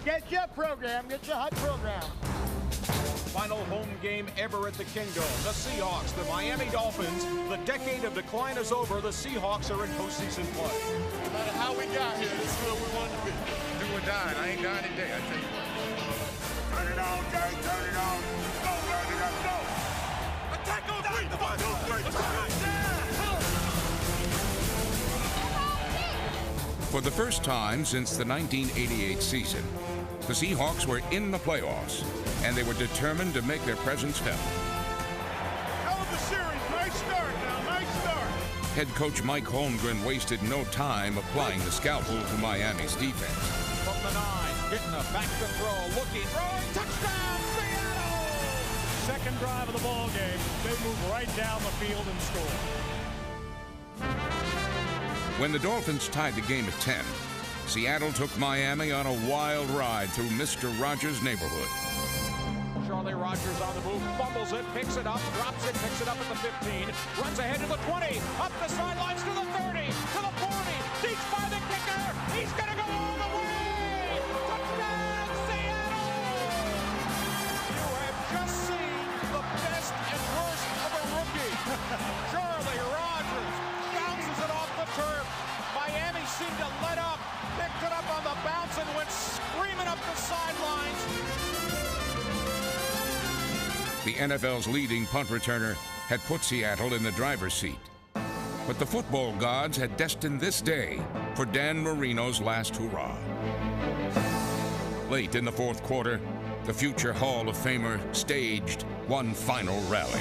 Get your program. Get your hot program. Final home game ever at the Kingdome. The Seahawks, the Miami Dolphins. The decade of decline is over. The Seahawks are in postseason play. No matter how we got here, this is where we want to be. Do or die, and I ain't dying today, I tell you what. Turn it on, Jay, turn it on. Go, turn it up, go. Attack on three, 1, 2, 3. Let's go. For the first time since the 1988 season, the Seahawks were in the playoffs, and they were determined to make their presence felt. Hell of a series. Nice start now. Nice start. Head coach Mike Holmgren wasted no time applying the scalpel to Miami's defense. From the 9, getting a back to throw, looking, throwing, touchdown, Seattle! Second drive of the ball game, they move right down the field and score. When the Dolphins tied the game at 10, Seattle took Miami on a wild ride through Mr. Rogers' neighborhood. Charlie Rogers on the move, fumbles it, picks it up, drops it, picks it up at the 15, runs ahead to the 20, up the sidelines to the 30, to the 40, deep by the kicker, he's gonna go all the way! Touchdown, Seattle! You have just seen the best and worst of a rookie. Charlie Rogers bounces it off the turf. Miami seemed to let up, picked it up on the bounce and went screaming up the sidelines. The NFL's leading punt returner had put Seattle in the driver's seat. But the football gods had destined this day for Dan Marino's last hurrah. Late in the fourth quarter, the future Hall of Famer staged one final rally.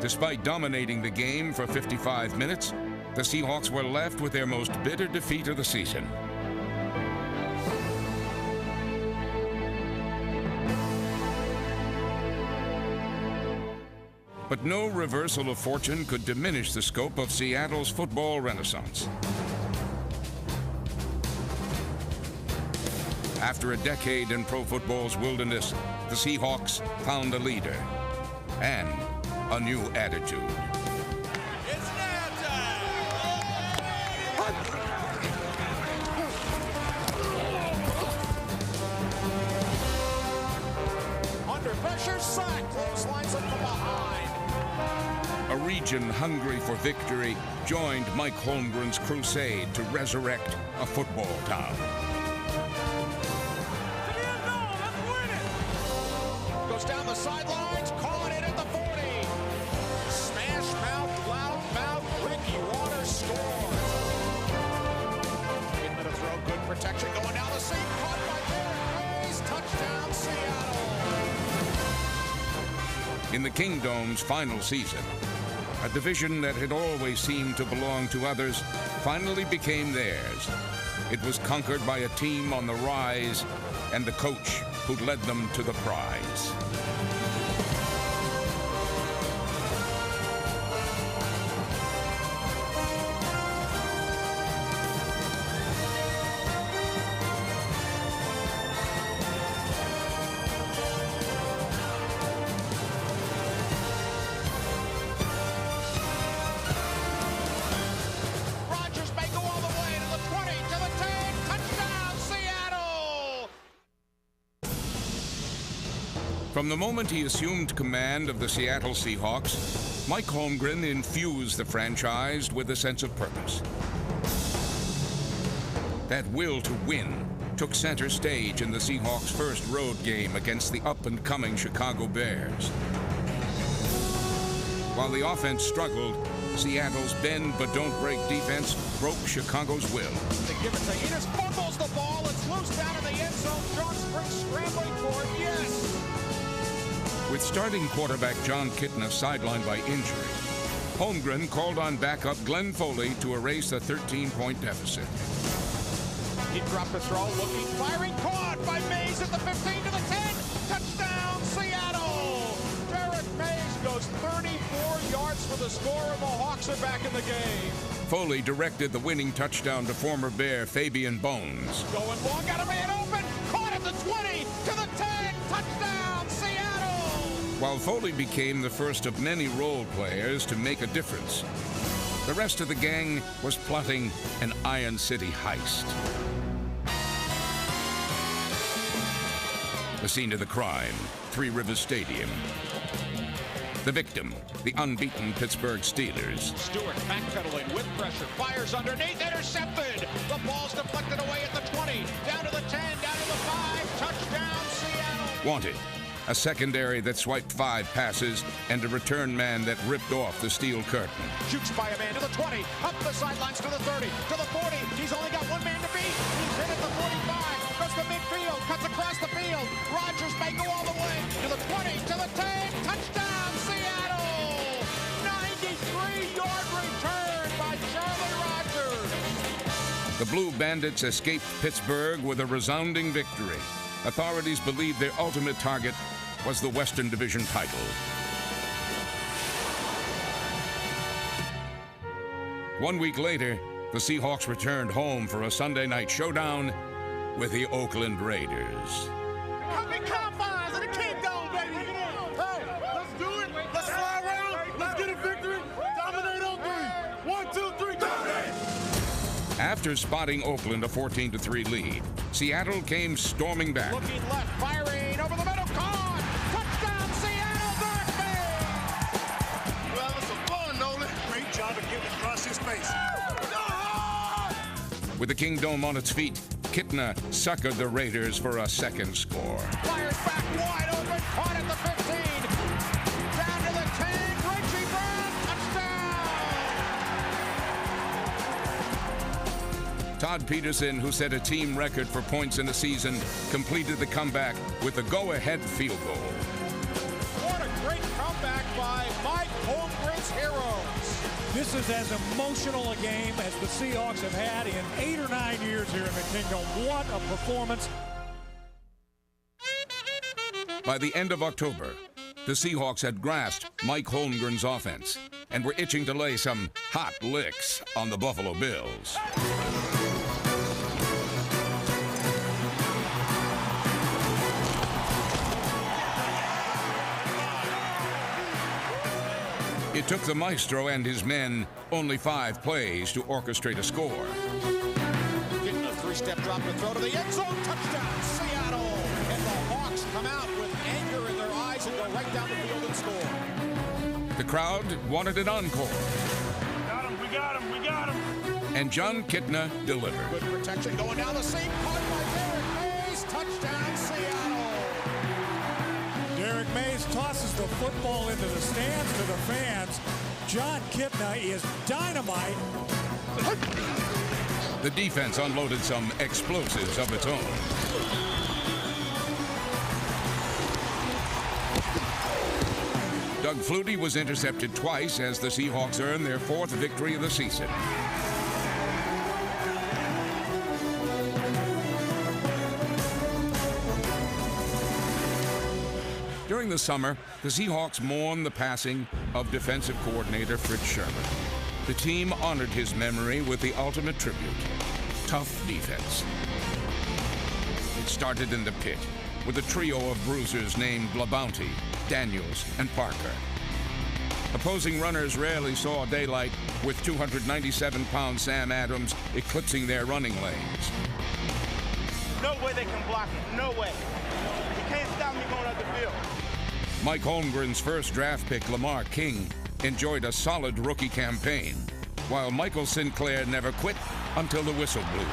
Despite dominating the game for 55 minutes, the Seahawks were left with their most bitter defeat of the season. But no reversal of fortune could diminish the scope of Seattle's football renaissance. After a decade in pro football's wilderness, the Seahawks found a leader and a new attitude. It's now time. Under pressure, sack, clotheslines up from behind. A region hungry for victory joined Mike Holmgren's crusade to resurrect a football town. Goes down the sidelines, caught it at the 40. Smash mouth, loud mouth, Ricky Waters scores. 8-minute throw, good protection, going down the seam, caught by Derek Mays, touchdown Seattle. In the Kingdome's final season, a division that had always seemed to belong to others finally became theirs. It was conquered by a team on the rise and the coach who led them to the prize. Rodgers may go all the way to the 20, to the 10, touchdown Seattle! From the moment he assumed command of the Seattle Seahawks, Mike Holmgren infused the franchise with a sense of purpose. That will to win took center stage in the Seahawks' first road game against the up-and-coming Chicago Bears. While the offense struggled, Seattle's bend-but-don't-break defense broke Chicago's will. They give it to Enos, fumbles the ball, it's loose down in the end zone, John Springs scrambling for it, yes! With starting quarterback John Kitna sidelined by injury, Holmgren called on backup Glenn Foley to erase the 13-point deficit. He dropped the throw, looking, firing, caught by Mays at the 15 to the 10. Touchdown, Seattle! Derek Mays goes 34 yards for the score, and the Hawks are back in the game. Foley directed the winning touchdown to former Bear Fabian Bones. Going long, got a man open, caught at the 20 to the 10. Touchdown, Seattle! While Foley became the first of many role players to make a difference, The rest of the gang was plotting an Iron City heist. The scene of the crime, Three Rivers Stadium. The victim, the unbeaten Pittsburgh Steelers. Stewart backpedaling with pressure, fires underneath, intercepted. The ball's deflected away at the 20, down to the 10, down to the 5, touchdown Seattle. Wanted, a secondary that swiped 5 passes and a return man that ripped off the steel curtain. Shoots by a man to the 20, up the sidelines to the 30, to the 40. He's only got one man to beat. He's hit at the 45, goes to midfield, cuts across the field. Rodgers may go all the way to the 20, to the 10, touchdown Seattle. 93-yard return by Charlie Rodgers. The Blue Bandits escaped Pittsburgh with a resounding victory. Authorities believe their ultimate target was the Western Division title. One week later, the Seahawks returned home for a Sunday night showdown with the Oakland Raiders. Happy confines of the kingdom, baby. Hey, let's do it. Let's fly around. Let's get a victory. Dominate on 3. 1, 2, 3, dominate. After spotting Oakland a 14-3 lead, Seattle came storming back. Looking left, firing over the middle, caught! Touchdown Seattle, Derek May! Well, it's some fun, Nolan. Great job of getting across his face. With the Kingdome on its feet, Kitna suckered the Raiders for a second score. Fires back wide open, caught at the 15. Down to the 10, Richie Brown, touchdown! Todd Peterson, who set a team record for points in the season, completed the comeback with a go-ahead field goal. What a great comeback by Mike Holmgren's Heroes. This is as emotional a game as the Seahawks have had in 8 or 9 years here in the Kingdom. What a performance. By the end of October, the Seahawks had grasped Mike Holmgren's offense and were itching to lay some hot licks on the Buffalo Bills. It took the maestro and his men only 5 plays to orchestrate a score. Getting a 3-step drop and throw to the end zone, touchdown Seattle! And the Hawks come out with anger in their eyes and go right down the field and score. The crowd wanted an encore. Got him, we got him, we got him. And John Kitna delivered. Good protection going down the seam, caught by Derek Mays, touchdown Seattle! Derek Mays tosses the football into the stands to the fans. John Kitna is dynamite. The defense unloaded some explosives of its own. Doug Flutie was intercepted twice as the Seahawks earned their 4th victory of the season. During the summer, the Seahawks mourned the passing of defensive coordinator Fritz Sherman. The team honored his memory with the ultimate tribute, tough defense. It started in the pit with a trio of bruisers named LaBounty, Daniels, and Parker. Opposing runners rarely saw daylight, with 297-pound Sam Adams eclipsing their running lanes. No way they can block it. No way. You can't stop me going out the field. Mike Holmgren's first draft pick, Lamar King, enjoyed a solid rookie campaign, while Michael Sinclair never quit until the whistle blew.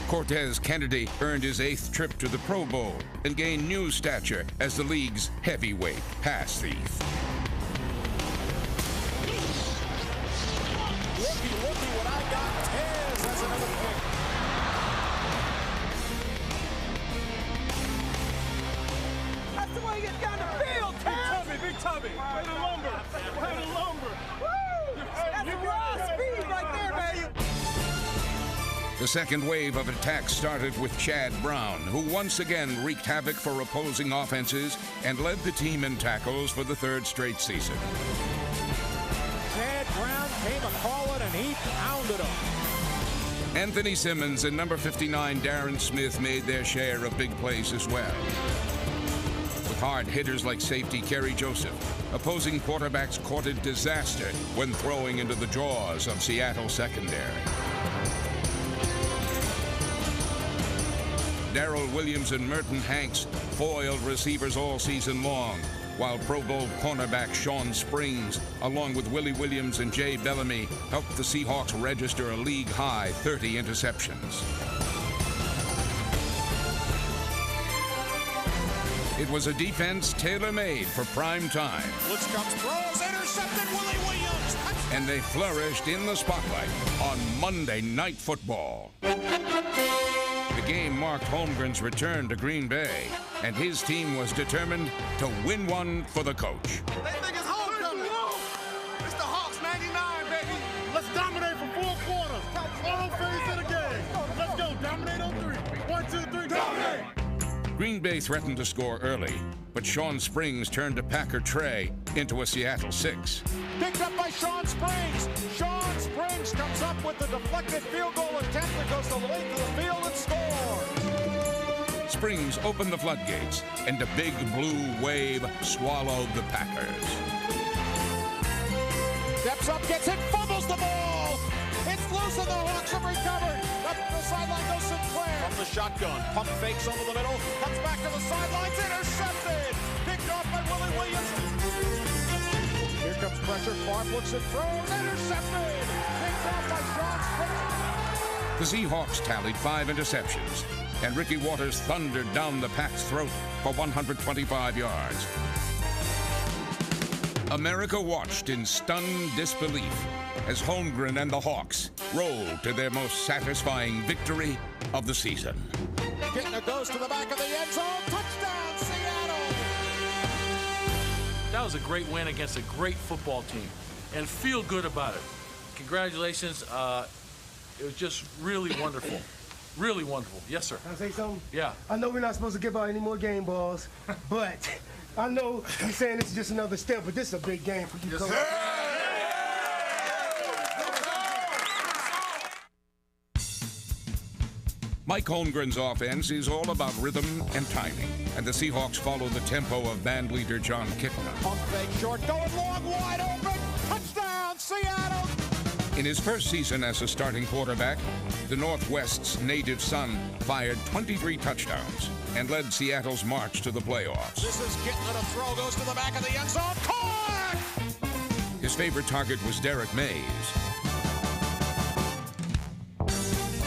Cortez Kennedy earned his 8th trip to the Pro Bowl and gained new stature as the league's heavyweight pass thief. Looky what I got. Tez has another pick. That's the way you get down the field, Tez. Big Tubby. Play the lumber. Play the lumber. Woo! That's raw speed right there, man. The second wave of attacks started with Chad Brown, who once again wreaked havoc for opposing offenses and led the team in tackles for the 3rd straight season. Chad Brown came a calling and he pounded him. Anthony Simmons and number 59 Darren Smith made their share of big plays as well. With hard hitters like safety Kerry Joseph, opposing quarterbacks courted disaster when throwing into the jaws of Seattle secondary. Darrell Williams and Merton Hanks foiled receivers all season long, while Pro Bowl cornerback Sean Springs, along with Willie Williams and Jay Bellamy, helped the Seahawks register a league-high 30 interceptions. It was a defense tailor-made for prime time. Blitz comes, throws, intercepted, Willie Williams. And they flourished in the spotlight on Monday Night Football. The game marked Holmgren's return to Green Bay, and his team was determined to win one for the coach. They think it's homecoming. It's the Hawks 99, baby. Let's dominate for 4 quarters. All phase of the game. Let's go. Dominate on 3. 1, 2, 3. Dominate. Green Bay threatened to score early, but Sean Springs turned a Packer tray into a Seattle 6. Picked up by Sean Springs. Sean Springs comes up with the deflected field goal attempt that goes the length of the field and scores. Springs opened the floodgates, and a big blue wave swallowed the Packers. Steps up, gets it, fumbles the ball. It's loose and the Hawks have recovered. Up the sideline goes Sinclair. From the shotgun, pump fakes over the middle, comes back to the sidelines, intercepted. Picked off by Willie Williams. Here comes pressure, Clark looks and throws, intercepted. Picked off by Sean Springs. The Seahawks tallied 5 interceptions, and Ricky Watters thundered down the Pack's throat for 125 yards. America watched in stunned disbelief as Holmgren and the Hawks rolled to their most satisfying victory of the season. Kittner goes to the back of the end zone. Touchdown, Seattle! That was a great win against a great football team, and feel good about it. Congratulations. It was just really wonderful. Really wonderful. Yes, sir. Can I say something? Yeah. I know we're not supposed to give out any more game balls, but I know you're saying this is just another step, but this is a big game for you. Yes, Mike Holmgren's offense is all about rhythm and timing, and the Seahawks follow the tempo of band leader John Kittner. Pump fake short, going long, wide open. Touchdown, Seattle! In his first season as a starting quarterback, the Northwest's native son fired 23 touchdowns and led Seattle's march to the playoffs. This is Kittner to throw, goes to the back of the end zone. Caught! His favorite target was Derek Mays.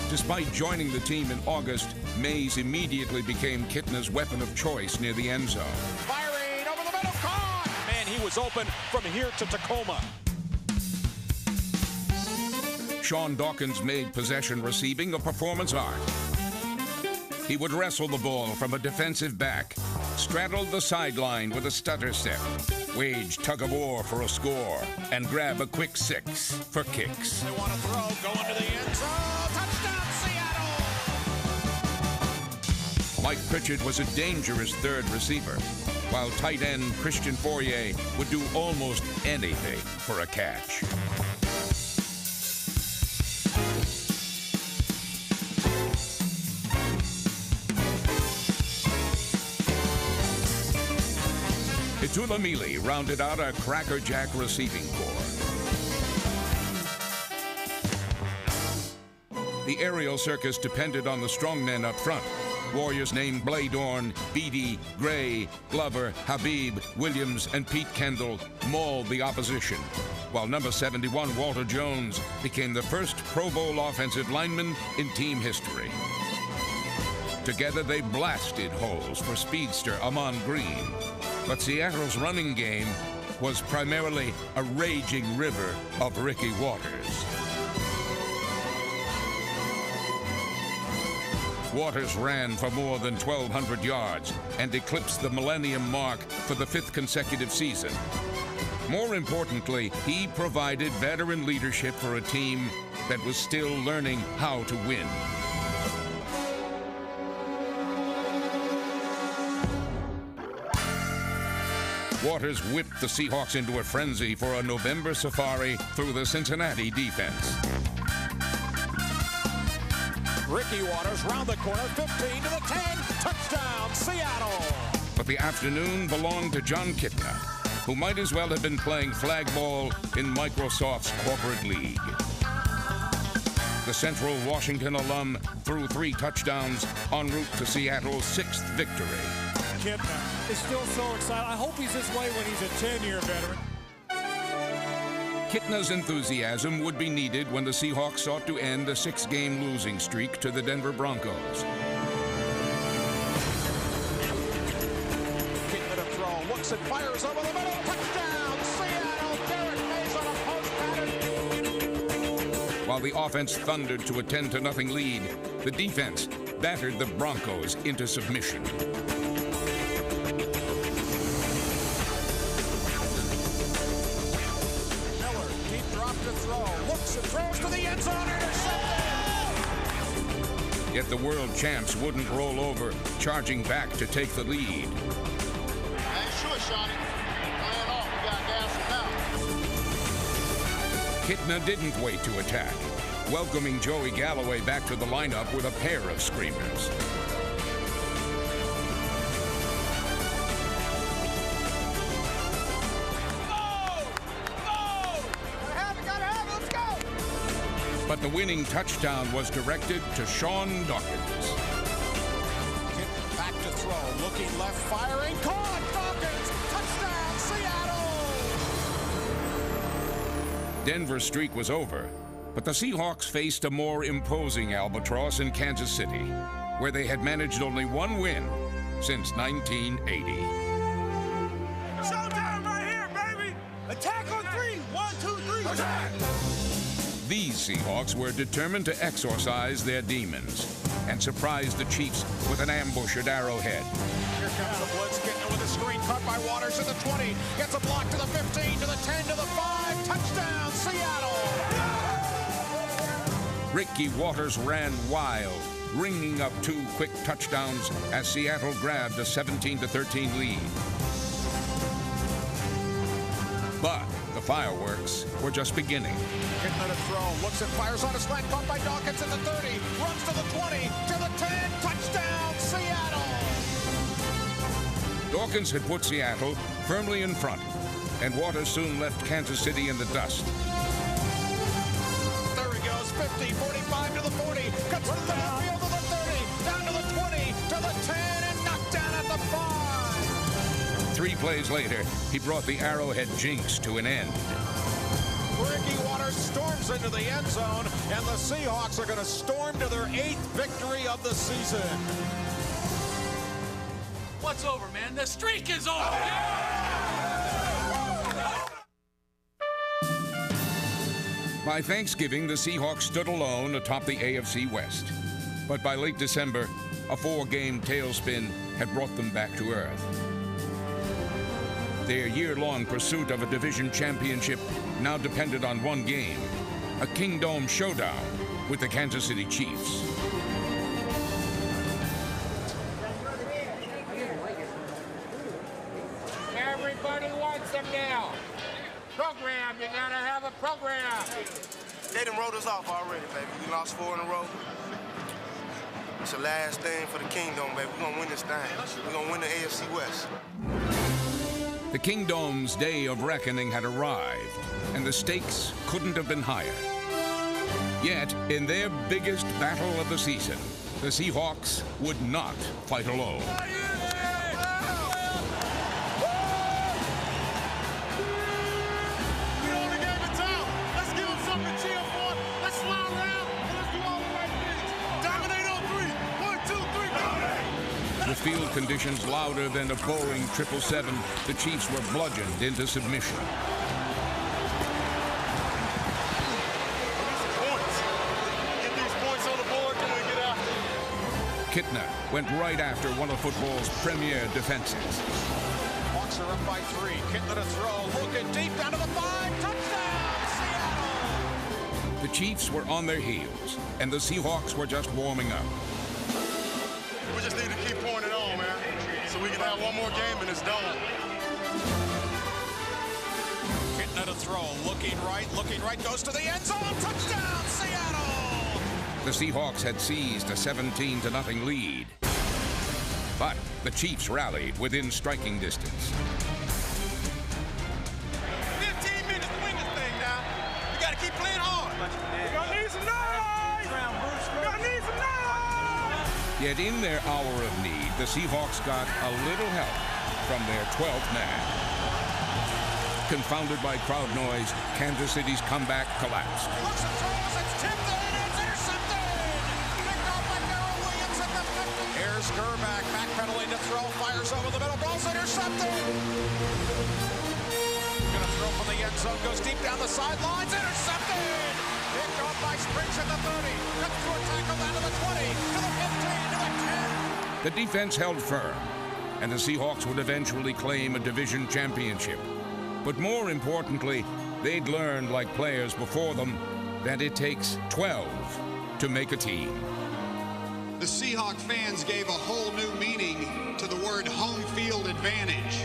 Despite joining the team in August, Mays immediately became Kittner's weapon of choice near the end zone. Firing over the middle, caught! Man, he was open from here to Tacoma. Sean Dawkins made possession receiving a performance art. He would wrestle the ball from a defensive back, straddle the sideline with a stutter step, wage tug-of-war for a score, and grab a quick 6 for kicks. They want to throw, go into the end zone. Touchdown, Seattle! Mike Pritchard was a dangerous third receiver, while tight end Christian Fourier would do almost anything for a catch. Tulamili rounded out a crackerjack receiving corps. The aerial circus depended on the strongmen up front. Warriors named Bladorn, Beatty, Gray, Glover, Habib, Williams, and Pete Kendall mauled the opposition, while number 71, Walter Jones, became the first Pro Bowl offensive lineman in team history. Together, they blasted holes for speedster Amon Green. But Seattle's running game was primarily a raging river of Ricky Watters. Watters ran for more than 1,200 yards and eclipsed the millennium mark for the 5th consecutive season. More importantly, he provided veteran leadership for a team that was still learning how to win. Watters whipped the Seahawks into a frenzy for a November safari through the Cincinnati defense. Ricky Watters round the corner, 15 to the 10. Touchdown, Seattle! But the afternoon belonged to John Kitna, who might as well have been playing flag ball in Microsoft's corporate league. The Central Washington alum threw 3 touchdowns en route to Seattle's 6th victory. Kitna is still so excited. I hope he's this way when he's a 10-year veteran. Kitna's enthusiasm would be needed when the Seahawks sought to end a 6-game losing streak to the Denver Broncos. Kitna to throw, looks and fires over the middle, touchdown, Seattle, Derek Mays on a post pattern. While the offense thundered to a 10-0 lead, the defense battered the Broncos into submission. To throw, looks and throws to the end zone, intercepted! Yet the world champs wouldn't roll over, charging back to take the lead. I ain't sure, Shawnee. Playing off, we got gas him out. Kitna didn't wait to attack, welcoming Joey Galloway back to the lineup with a pair of screamers. But the winning touchdown was directed to Sean Dawkins. Kitna back to throw, looking left, firing, caught! Dawkins, touchdown, Seattle! Denver's streak was over, but the Seahawks faced a more imposing albatross in Kansas City, where they had managed only 1 win since 1980. Showtime right here, baby! Attack on 3! 1, 2, 3! Attack! These Seahawks were determined to exorcise their demons and surprise the Chiefs with an ambush at Arrowhead. Here comes the blitz, Kitna with a screen cut by Waters to the 20, gets a block to the 15, to the 10, to the 5, touchdown, Seattle! Ricky Waters ran wild, ringing up 2 quick touchdowns as Seattle grabbed a 17-13 lead. But the fireworks were just beginning. Kitna to throw, looks and fires on a slant, caught by Dawkins at the 30, runs to the 20, to the 10, touchdown, Seattle! Dawkins had put Seattle firmly in front, and Waters soon left Kansas City in the dust. There he goes, 50, 45 to the 40, cuts to the field to the 30, down to the 20, to the 10, and knocked down at the 5. 3 plays later, he brought the Arrowhead jinx to an end. Ricky Waters storms into the end zone, and the Seahawks are going to storm to their 8th victory of the season. What's over, man? The streak is over! By Thanksgiving, the Seahawks stood alone atop the AFC West. But by late December, a 4-game tailspin had brought them back to earth. Their year-long pursuit of a division championship now depended on 1 game, a Kingdome showdown with the Kansas City Chiefs. Everybody wants them now. Program, you gotta have a program. They done wrote us off already, baby. We lost 4 in a row. It's the last thing for the Kingdome, baby. We're gonna win this thing. We're gonna win the AFC West. The Kingdome's day of reckoning had arrived, and the stakes couldn't have been higher. Yet, in their biggest battle of the season, the Seahawks would not fight alone. With field conditions louder than a Boeing 777, the Chiefs were bludgeoned into submission. Get these points on the board, then we get after. Kitna went right after one of football's premier defenses. Hawks are up by 3. Kitna to throw, looking deep down to the 5. Touchdown, Seattle! The Chiefs were on their heels, and the Seahawks were just warming up. We just need to keep pouring it on, man, so we can have one more game and it's done. Kitna to throw, looking right, goes to the end zone. Touchdown, Seattle! The Seahawks had seized a 17-0 lead. But the Chiefs rallied within striking distance. 15 minutes to win this thing now. We got to keep playing hard. We're going to need some noise. We're going to need some noise. Yet in their hour of need, the Seahawks got a little help from their 12th man. Confounded by crowd noise, Kansas City's comeback collapsed. Looks and throws, it's tipped and it's intercepted! Picked off by Darrell Williams at the 50. Here's Gerback, backpedaling to throw, fires over the middle, ball's intercepted! Gonna throw from the end zone, goes deep down the sidelines, intercepted! Picked off by Spriggs at the 30, cuts through a tackle down to the 20, to the 15, to the 10. The defense held firm, and the Seahawks would eventually claim a division championship. But more importantly, they'd learned, like players before them, that it takes 12 to make a team. The Seahawk fans gave a whole new meaning to the word home field advantage.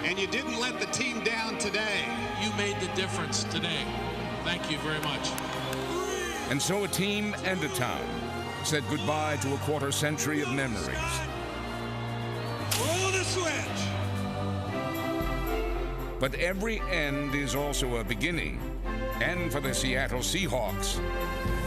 And you didn't let the team down today. You made the difference today. Thank you very much. And so a team and a town said goodbye to a quarter century of memories. Roll the switch. But every end is also a beginning. And for the Seattle Seahawks,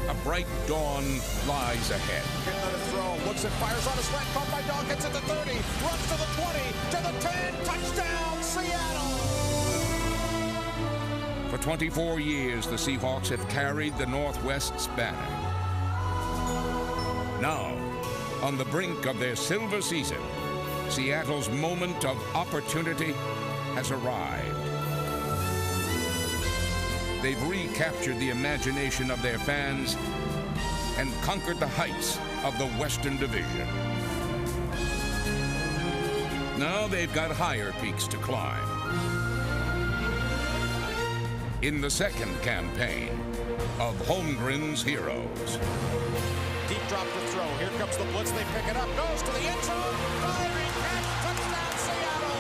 a bright dawn lies ahead. Another throw, looks and fires on a slant, caught by Dawkins at the 30, runs to the 20, to the 10, touchdown, Seattle! For 24 years, the Seahawks have carried the Northwest's banner. Now, on the brink of their silver season, Seattle's moment of opportunity has arrived. They've recaptured the imagination of their fans and conquered the heights of the Western Division. Now they've got higher peaks to climb. In the second campaign of Holmgren's Heroes. Deep drop to throw, here comes the blitz, they pick it up, goes to the end zone, firing catch, touchdown, Seattle!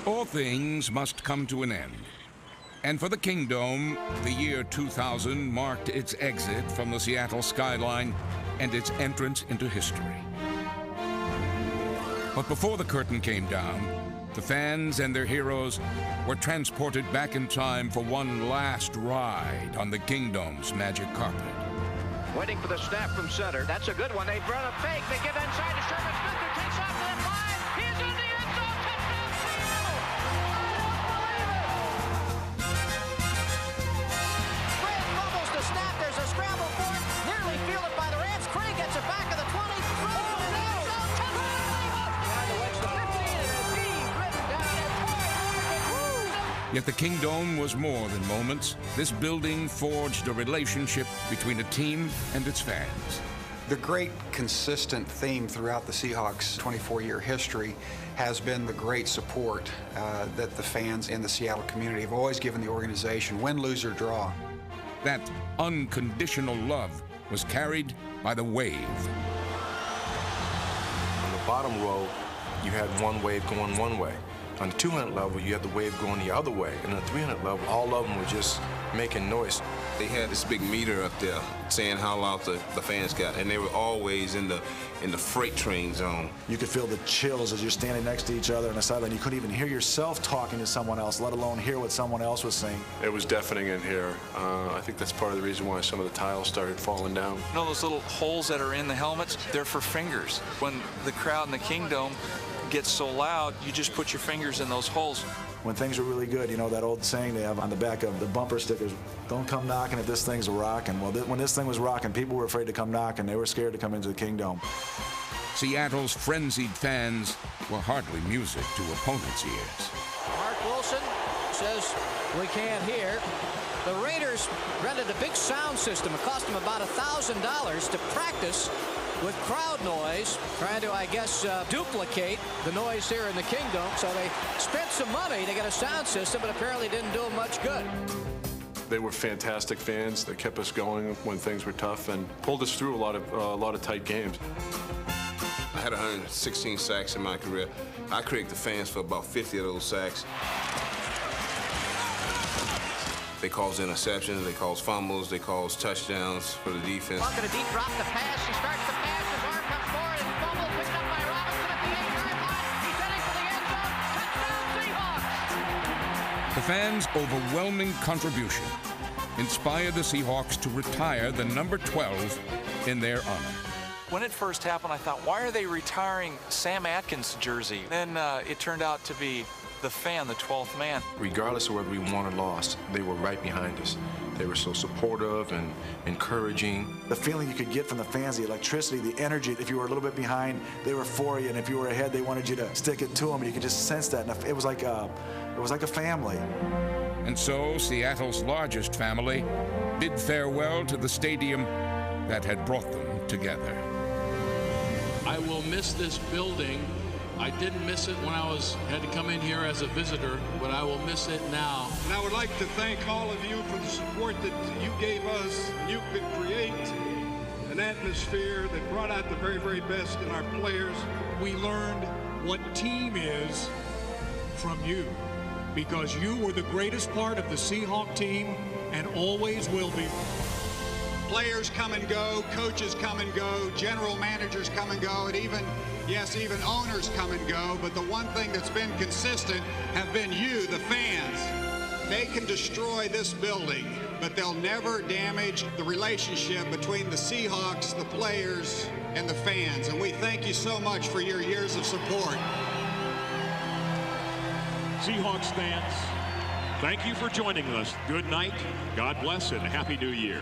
All things must come to an end. And for the Kingdome, the year 2000 marked its exit from the Seattle skyline and its entrance into history. But before the curtain came down, the fans and their heroes were transported back in time for one last ride on the Kingdome's magic carpet. Waiting for the snap from center. That's a good one. They run a fake. They give inside to Sherman Smith, who takes off to the 5. He's in the end zone. Touchdown, Seattle! I don't believe it! Grant fumbles the snap. There's a scramble for it. Nearly fielded by the Rams. Craig gets it back of the 20. Throws to the end zone. Touchdown! Behind the wedge, the 15, and a deep driven down at point. Yet the Kingdome was more than moments. This building forged a relationship between a team and its fans. The great consistent theme throughout the Seahawks' 24-year history has been the great support that the fans in the Seattle community have always given the organization, win, lose, or draw. That unconditional love was carried by the wave. On the bottom row, you had one wave going one way. On the 200 level, you had the wave going the other way. And on the 300 level, all of them were just making noise. They had this big meter up there saying how loud the fans got, and they were always in the freight train zone. You could feel the chills as you're standing next to each other on the sideline. You couldn't even hear yourself talking to someone else, let alone hear what someone else was saying. It was deafening in here. I think that's part of the reason why some of the tiles started falling down. You know those little holes that are in the helmets? They're for fingers. When the crowd in the Kingdome gets so loud, you just put your fingers in those holes. When things are really good, you know that old saying they have on the back of the bumper stickers, don't come knocking if this thing's rocking. Well, when this thing was rocking, people were afraid to come knocking. They were scared to come into the Kingdome. Seattle's frenzied fans were hardly music to opponents' ears. Mark Wilson says we can't hear. The Raiders rented a big sound system. It cost them about $1,000 to practice with crowd noise, trying to, I guess, duplicate the noise here in the Kingdome. So they spent some money to get a sound system, but apparently didn't do them much good. They were fantastic fans. They kept us going when things were tough and pulled us through a lot of tight games. I had 116 sacks in my career. I credit the fans for about 50 of those sacks. They cause interceptions, they cause fumbles, they cause touchdowns for the defense. Walker a deep drop to pass. He starts the pass. His arm comes forward and fumble picked up by Robinson at the 8-yard line. He's heading for the end zone. Touchdown Seahawks. The fans' overwhelming contribution inspired the Seahawks to retire the number 12 in their honor. When it first happened, I thought, why are they retiring Sam Atkins' jersey? Then it turned out to be the fan, the 12th man. Regardless of whether we won or lost, they were right behind us. They were so supportive and encouraging. The feeling you could get from the fans, the electricity, the energy. If you were a little bit behind, they were for you, and if you were ahead, they wanted you to stick it to them. And you could just sense that. And it was like a family. And so Seattle's largest family bid farewell to the stadium that had brought them together. I will miss this building. I didn't miss it when I had to come in here as a visitor, but I will miss it now. And I would like to thank all of you for the support that you gave us. You could create an atmosphere that brought out the very, very best in our players. We learned what team is from you, because you were the greatest part of the Seahawk team and always will be. Players come and go, coaches come and go, general managers come and go, and even owners come and go. But the one thing that's been consistent have been you, the fans. They can destroy this building, but they'll never damage the relationship between the Seahawks, the players, and the fans. And we thank you so much for your years of support. Seahawks fans, thank you for joining us. Good night, God bless, and Happy New Year.